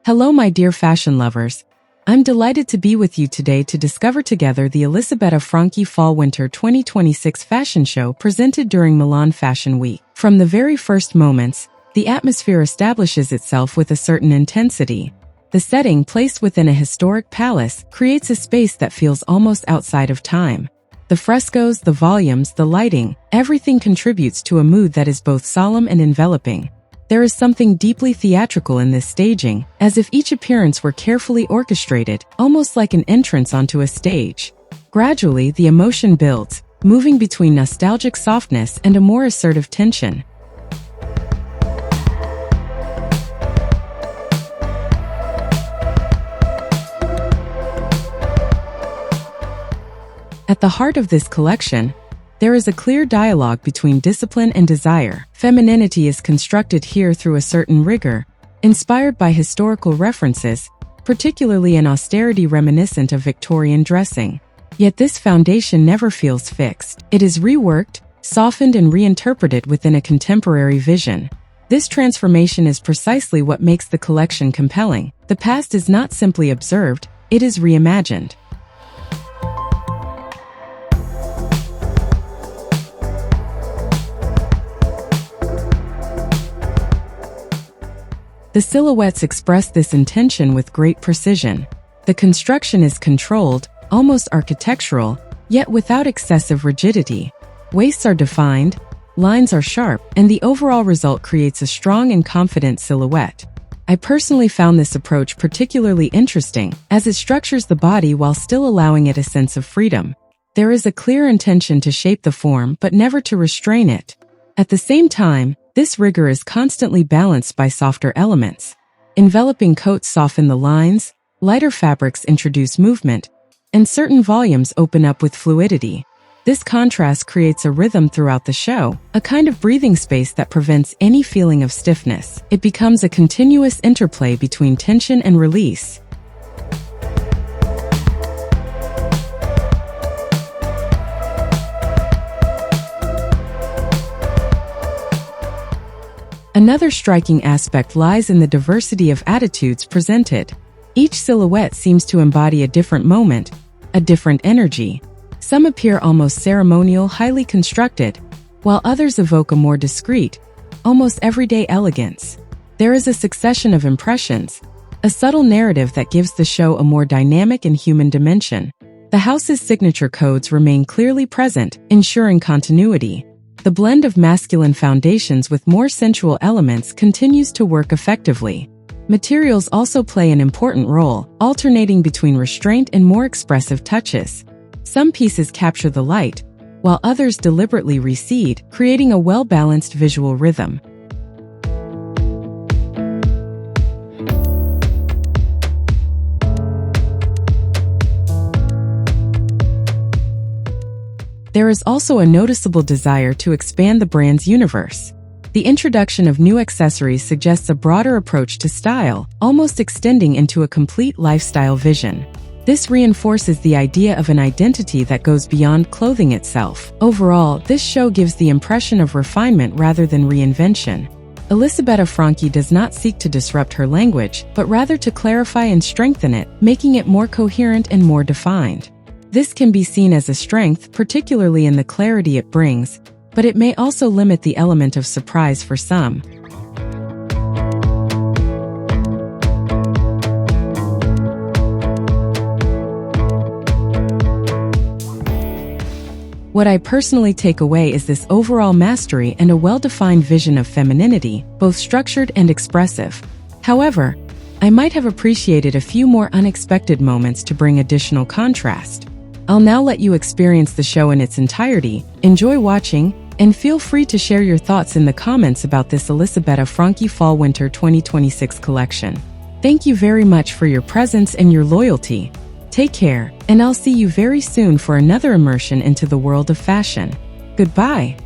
Hello my dear fashion lovers. I'm delighted to be with you today to discover together the Elisabetta Franchi Fall Winter 2026 fashion show presented during Milan Fashion Week. From the very first moments, the atmosphere establishes itself with a certain intensity. The setting, placed within a historic palace, creates a space that feels almost outside of time. The frescoes, the volumes, the lighting, everything contributes to a mood that is both solemn and enveloping. There is something deeply theatrical in this staging, as if each appearance were carefully orchestrated, almost like an entrance onto a stage. Gradually, the emotion builds, moving between nostalgic softness and a more assertive tension. At the heart of this collection, there is a clear dialogue between discipline and desire. Femininity is constructed here through a certain rigor, inspired by historical references, particularly an austerity reminiscent of Victorian dressing. Yet this foundation never feels fixed. It is reworked, softened and reinterpreted within a contemporary vision. This transformation is precisely what makes the collection compelling. The past is not simply observed, it is reimagined. The silhouettes express this intention with great precision. The construction is controlled, almost architectural, yet without excessive rigidity. Waists are defined, lines are sharp, and the overall result creates a strong and confident silhouette. I personally found this approach particularly interesting, as it structures the body while still allowing it a sense of freedom. There is a clear intention to shape the form but never to restrain it. At the same time, this rigor is constantly balanced by softer elements. Enveloping coats soften the lines, lighter fabrics introduce movement, and certain volumes open up with fluidity. This contrast creates a rhythm throughout the show, a kind of breathing space that prevents any feeling of stiffness. It becomes a continuous interplay between tension and release. Another striking aspect lies in the diversity of attitudes presented. Each silhouette seems to embody a different moment, a different energy. Some appear almost ceremonial, highly constructed, while others evoke a more discreet, almost everyday elegance. There is a succession of impressions, a subtle narrative that gives the show a more dynamic and human dimension. The house's signature codes remain clearly present, ensuring continuity. The blend of masculine foundations with more sensual elements continues to work effectively. Materials also play an important role, alternating between restraint and more expressive touches. Some pieces capture the light, while others deliberately recede, creating a well-balanced visual rhythm. There is also a noticeable desire to expand the brand's universe. The introduction of new accessories suggests a broader approach to style, almost extending into a complete lifestyle vision. This reinforces the idea of an identity that goes beyond clothing itself. Overall, this show gives the impression of refinement rather than reinvention. Elisabetta Franchi does not seek to disrupt her language, but rather to clarify and strengthen it, making it more coherent and more defined. This can be seen as a strength, particularly in the clarity it brings, but it may also limit the element of surprise for some. What I personally take away is this overall mastery and a well-defined vision of femininity, both structured and expressive. However, I might have appreciated a few more unexpected moments to bring additional contrast. I'll now let you experience the show in its entirety, enjoy watching, and feel free to share your thoughts in the comments about this Elisabetta Franchi Fall Winter 2026 collection. Thank you very much for your presence and your loyalty. Take care, and I'll see you very soon for another immersion into the world of fashion. Goodbye.